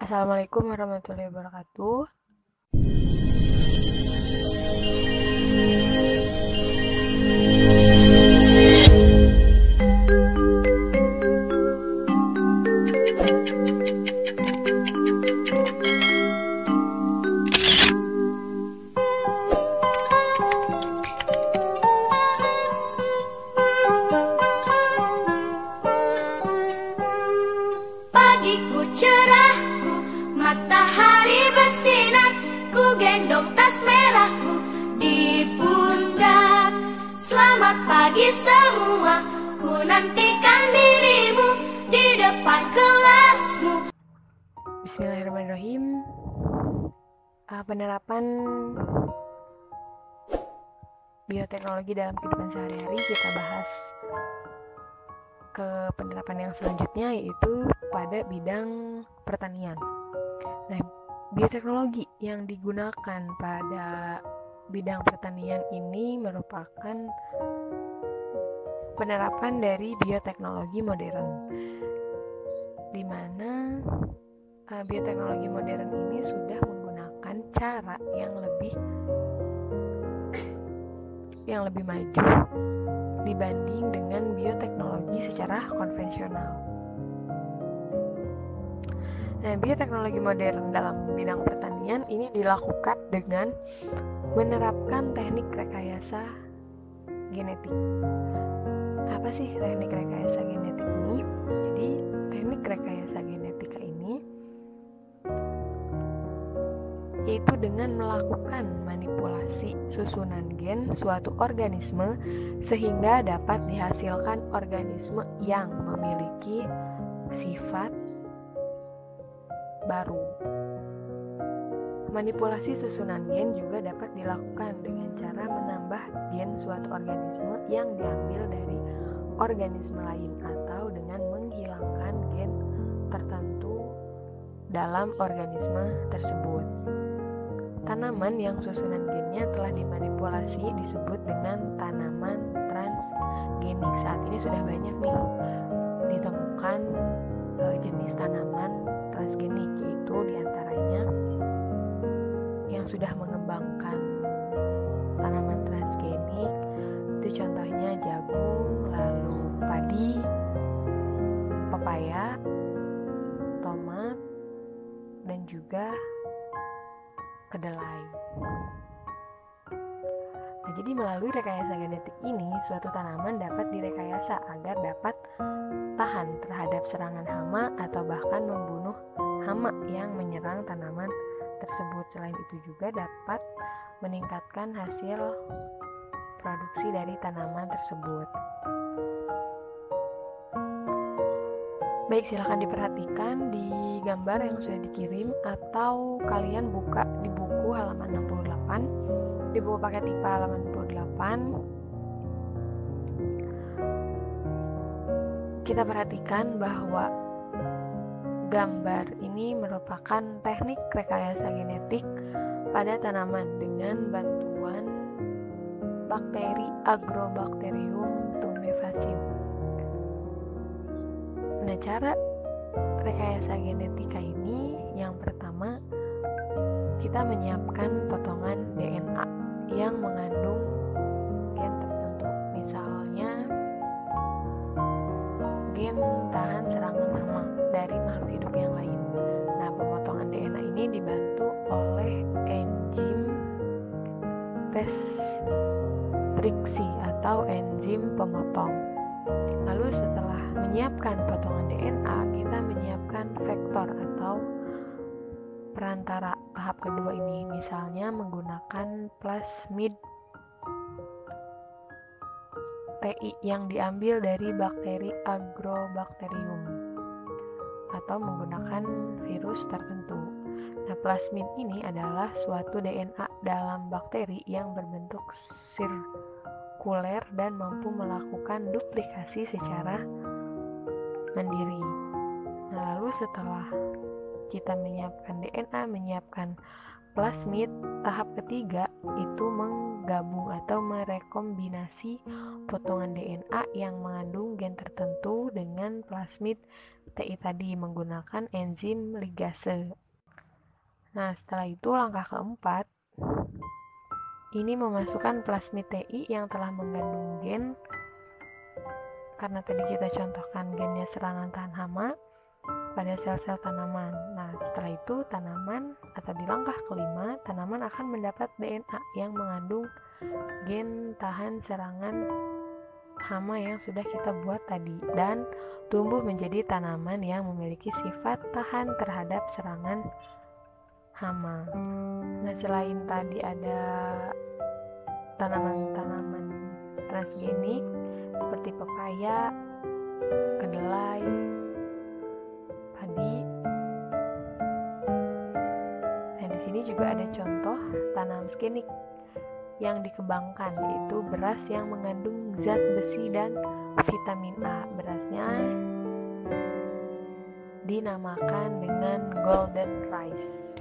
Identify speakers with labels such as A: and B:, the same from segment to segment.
A: Assalamualaikum warahmatullahi wabarakatuh.
B: Pagiku cerahku, matahari bersinar, ku gendong tas merahku di pundak. Selamat pagi semua, ku nantikan dirimu di depan kelasmu.
A: Bismillahirrahmanirrahim. Penerapan bioteknologi dalam kehidupan sehari-hari kita bahas ke penerapan yang selanjutnya, yaitu pada bidang pertanian. Nah, bioteknologi yang digunakan pada bidang pertanian ini merupakan penerapan dari bioteknologi modern, di mana bioteknologi modern ini sudah menggunakan cara yang lebih maju dibanding dengan bioteknologi secara konvensional. Nah, bioteknologi modern dalam bidang pertanian ini dilakukan dengan menerapkan teknik rekayasa genetik. Apa sih teknik rekayasa genetik ini? Jadi, teknik rekayasa genetika ini yaitu dengan melakukan manipulasi susunan gen suatu organisme sehingga dapat dihasilkan organisme yang memiliki sifat baru. Manipulasi susunan gen juga dapat dilakukan dengan cara menambah gen suatu organisme yang diambil dari organisme lain atau dengan menghilangkan gen tertentu dalam organisme tersebut. Tanaman yang susunan gennya telah dimanipulasi disebut dengan tanaman transgenik. Saat ini sudah banyak nih ditemukan jenis tanaman transgenik, yaitu diantaranya yang sudah mengembangkan tanaman transgenik itu contohnya jagung, lalu padi, pepaya, tomat, dan juga kedelai. Nah, jadi melalui rekayasa genetik ini, suatu tanaman dapat direkayasa agar dapat tahan terhadap serangan hama atau bahkan membunuh hama yang menyerang tanaman tersebut. Selain itu juga dapat meningkatkan hasil produksi dari tanaman tersebut. Baik, silakan diperhatikan di gambar yang sudah dikirim atau kalian buka di buku halaman 68, di buku paket IPA halaman 68. Kita perhatikan bahwa gambar ini merupakan teknik rekayasa genetik pada tanaman dengan bantuan bakteri Agrobacterium tumefacium. Nah, cara rekayasa genetika ini yang pertama, kita menyiapkan potongan DNA yang mengandung gen tertentu, misalnya gen tahan serangan hama dari makhluk hidup yang lain. Nah, pemotongan DNA ini dibantu oleh enzim restriksi atau enzim pemotong. Lalu setelah menyiapkan potongan DNA, kita menyiapkan vektor atau perantara tahap kedua ini, misalnya menggunakan plasmid TI yang diambil dari bakteri Agrobacterium atau menggunakan virus tertentu. Nah, plasmid ini adalah suatu DNA dalam bakteri yang berbentuk sirkuler dan mampu melakukan duplikasi secara mandiri. Nah, lalu setelah kita menyiapkan DNA, menyiapkan plasmid, tahap ketiga itu menggabung atau merekombinasi potongan DNA yang mengandung gen tertentu dengan plasmid TI tadi menggunakan enzim ligase. Nah, setelah itu langkah keempat, ini memasukkan plasmid TI yang telah mengandung gen, karena tadi kita contohkan gennya serangan tahan hama, pada sel-sel tanaman. Nah, setelah itu tanaman atau di langkah kelima, tanaman akan mendapat DNA yang mengandung gen tahan serangan hama yang sudah kita buat tadi dan tumbuh menjadi tanaman yang memiliki sifat tahan terhadap serangan hama. Nah, selain tadi ada tanaman-tanaman transgenik seperti pepaya, kedelai, padi. Nah, di sini juga ada contoh tanam transgenik yang dikembangkan, yaitu beras yang mengandung zat besi dan vitamin A. Berasnya dinamakan dengan golden rice.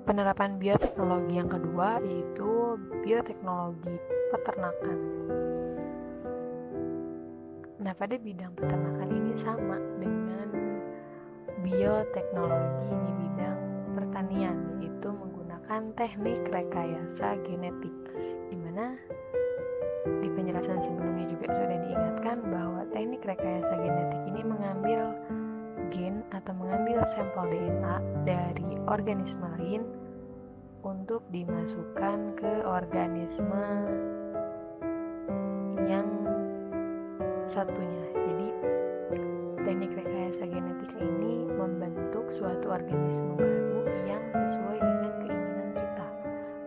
A: Penerapan bioteknologi yang kedua yaitu bioteknologi peternakan. Nah, pada bidang peternakan ini sama dengan bioteknologi di bidang pertanian, yaitu menggunakan teknik rekayasa genetik, di mana di penjelasan sebelumnya juga sudah diingatkan bahwa teknik rekayasa genetik ini mengambil gen atau mengambil sampel DNA dari organisme lain untuk dimasukkan ke organisme yang satunya. Jadi teknik rekayasa genetika ini membentuk suatu organisme baru yang sesuai dengan keinginan kita.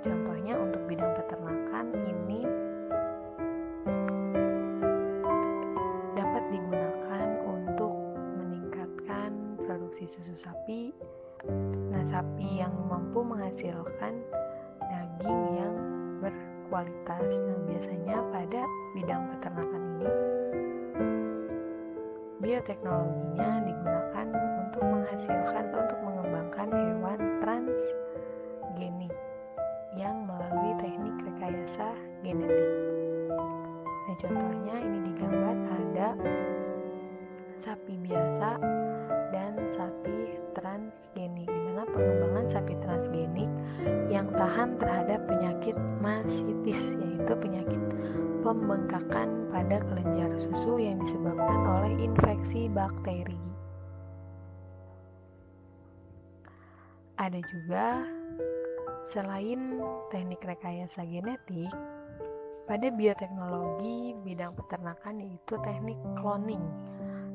A: Contohnya untuk bidang peternakan ini dapat digunakan untuk meningkatkan produksi susu sapi. Nah, sapi yang mampu menghasilkan daging yang berkualitas. Nah, biasanya pada bidang peternakan ini bioteknologinya digunakan untuk menghasilkan atau untuk mengembangkan hewan transgenik yang melalui teknik rekayasa genetik. Nah, contohnya ini digambar ada sapi biasa dan sapi transgenik, di mana pengembangan sapi transgenik yang tahan terhadap penyakit mastitis, yaitu penyakit pembengkakan pada kelenjar susu yang disebabkan oleh infeksi bakteri. Ada juga selain teknik rekayasa genetik, pada bioteknologi bidang peternakan yaitu teknik cloning.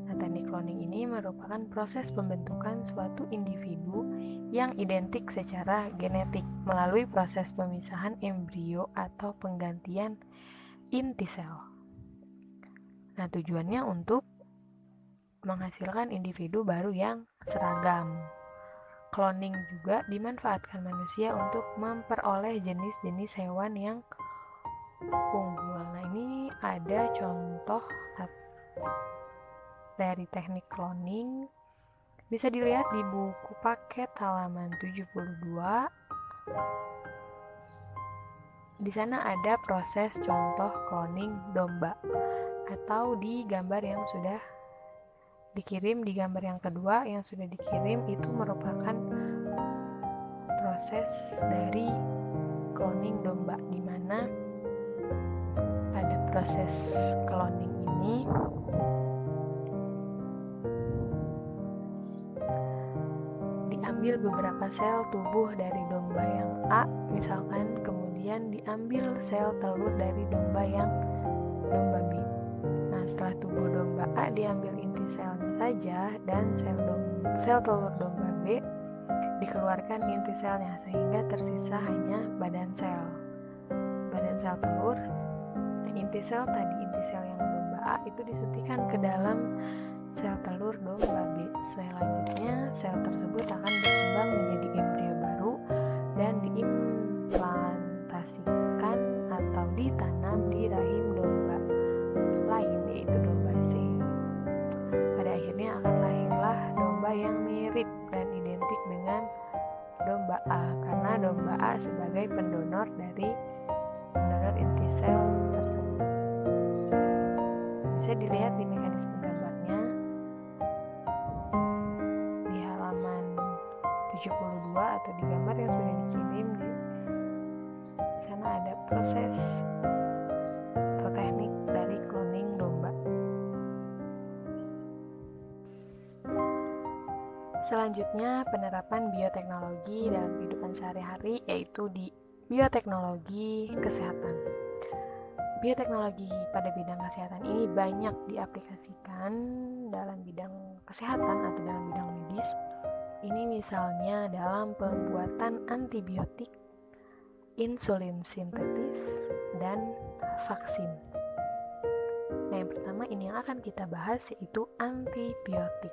A: Nah, teknik cloning ini merupakan proses pembentukan suatu individu yang identik secara genetik melalui proses pemisahan embrio atau penggantian inti sel. Nah, tujuannya untuk menghasilkan individu baru yang seragam. Cloning juga dimanfaatkan manusia untuk memperoleh jenis-jenis hewan yang unggul. Nah, ini ada contoh dari teknik cloning. Bisa dilihat di buku paket halaman 72. Di sana ada proses contoh cloning domba, atau di gambar yang sudah dikirim, di gambar yang kedua yang sudah dikirim itu merupakan proses dari cloning domba, di mana pada proses cloning ini diambil beberapa sel tubuh dari domba yang A misalkan, kemudian diambil sel telur dari domba B. Nah, setelah tubuh domba A diambil inti selnya saja dan sel telur domba B dikeluarkan inti selnya, sehingga tersisa hanya badan sel telur. Nah, inti sel yang domba A itu disuntikan ke dalam sel telur domba B. Selanjutnya sel tersebut akan berkembang menjadi embrio baru dan diimplantasikan atau ditanam di rahim domba lain, yaitu domba C. Pada akhirnya akan lahirlah domba yang mirip dan identik dengan domba A, karena domba A sebagai pendonor inti sel tersebut. Bisa bisa dilihat di mekanisme gambarnya di halaman 72 atau di gambar yang sudah dikirim. Di sana ada proses atau teknik dari cloning domba. Selanjutnya, penerapan bioteknologi dalam kehidupan sehari-hari, yaitu di bioteknologi kesehatan. Bioteknologi pada bidang kesehatan ini banyak diaplikasikan dalam bidang kesehatan atau dalam bidang medis. Ini misalnya dalam pembuatan antibiotik, insulin sintetis, dan vaksin. Nah, yang pertama ini yang akan kita bahas yaitu antibiotik,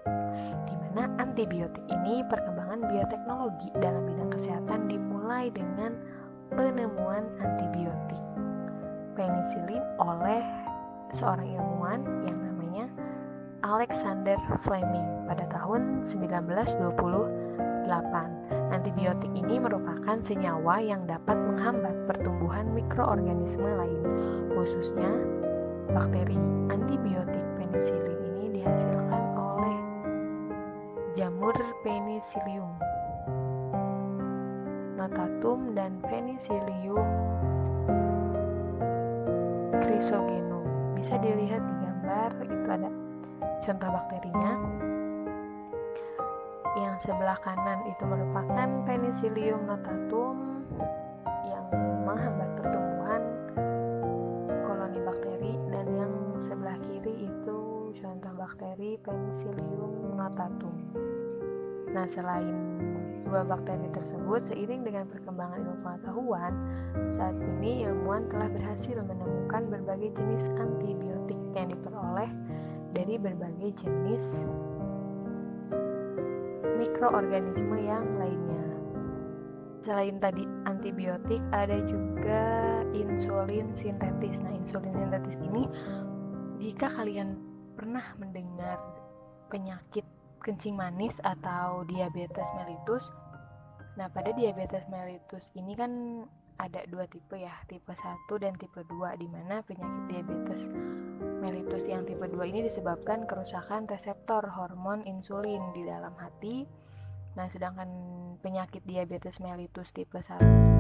A: di mana antibiotik ini perkembangan bioteknologi dalam bidang kesehatan dimulai dengan penemuan antibiotik penisilin oleh seorang ilmuwan yang namanya Alexander Fleming pada tahun 1928. Antibiotik ini merupakan senyawa yang dapat menghambat pertumbuhan mikroorganisme lain, khususnya bakteri. Antibiotik penisilin ini dihasilkan oleh jamur Penicillium notatum dan Penicillium chrysogenum. Bisa dilihat di gambar, itu ada contoh bakterinya. Yang sebelah kanan itu merupakan Penicillium notatum yang menghambat pertumbuhan koloni bakteri, dan yang sebelah kiri itu contoh bakteri Penicillium notatum. Nah, selain dua bakteri tersebut, seiring dengan perkembangan ilmu pengetahuan, saat ini ilmuwan telah berhasil menemukan berbagai jenis antibiotik yang diperoleh dari berbagai jenis mikroorganisme yang lainnya. Selain tadi antibiotik, ada juga insulin sintetis. Nah, insulin sintetis ini, jika kalian pernah mendengar penyakit kencing manis atau diabetes mellitus. Nah, pada diabetes mellitus ini kan ada dua tipe ya, tipe 1 dan tipe 2, di mana penyakit diabetes mellitus yang tipe 2 ini disebabkan kerusakan reseptor hormon insulin di dalam hati. Nah, sedangkan penyakit diabetes mellitus tipe 1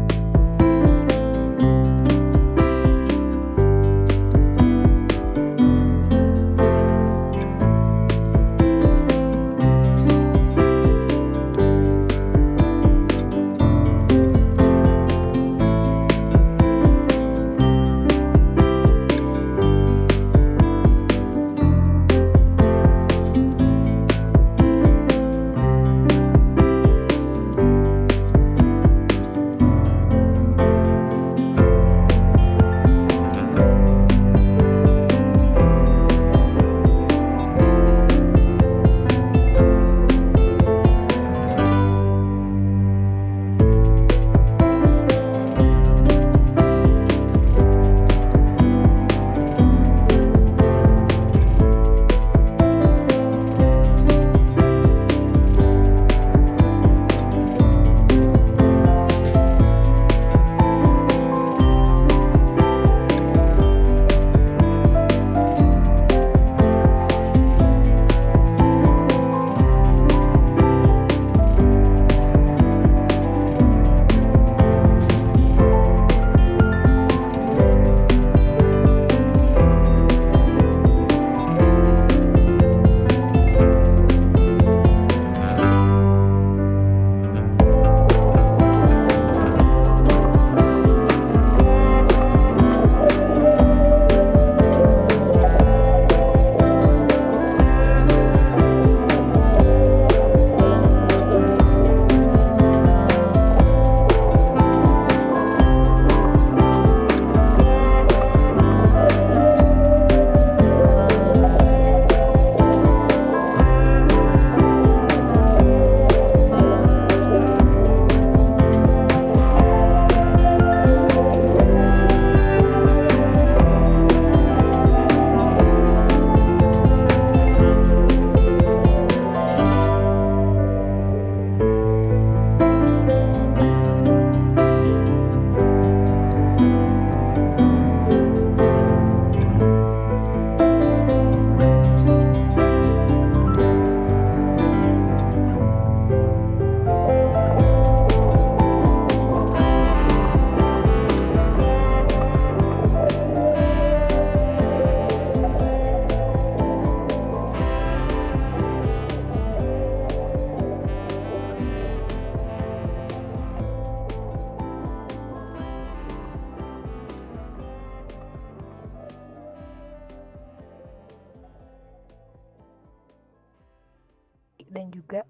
A: dan juga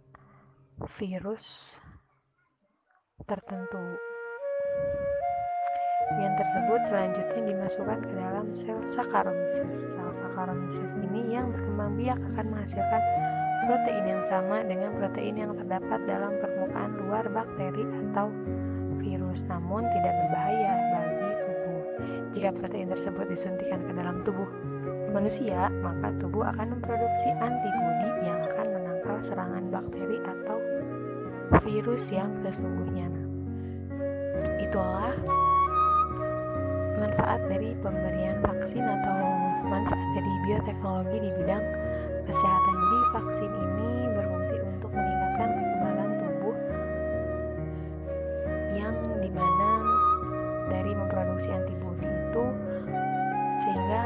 A: virus tertentu. Gen tersebut selanjutnya dimasukkan ke dalam sel Saccharomyces. Sel Saccharomyces ini yang berkembang biak akan menghasilkan protein yang sama dengan protein yang terdapat dalam permukaan luar bakteri atau virus, namun tidak berbahaya bagi tubuh. Jika protein tersebut disuntikan ke dalam tubuh manusia, maka tubuh akan memproduksi antibodi yang akan menangkal serangan bakteri atau virus yang sesungguhnya. Itulah manfaat dari pemberian vaksin atau manfaat dari bioteknologi di bidang kesehatan. Jadi vaksin ini berfungsi untuk meningkatkan kekebalan tubuh yang dimana dari memproduksi antibodi itu sehingga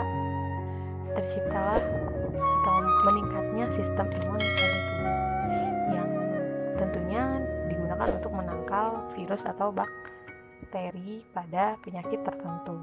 A: terciptalah atau meningkatnya sistem imun pada tubuh yang tentunya digunakan untuk menangkal virus atau bakteri pada penyakit tertentu.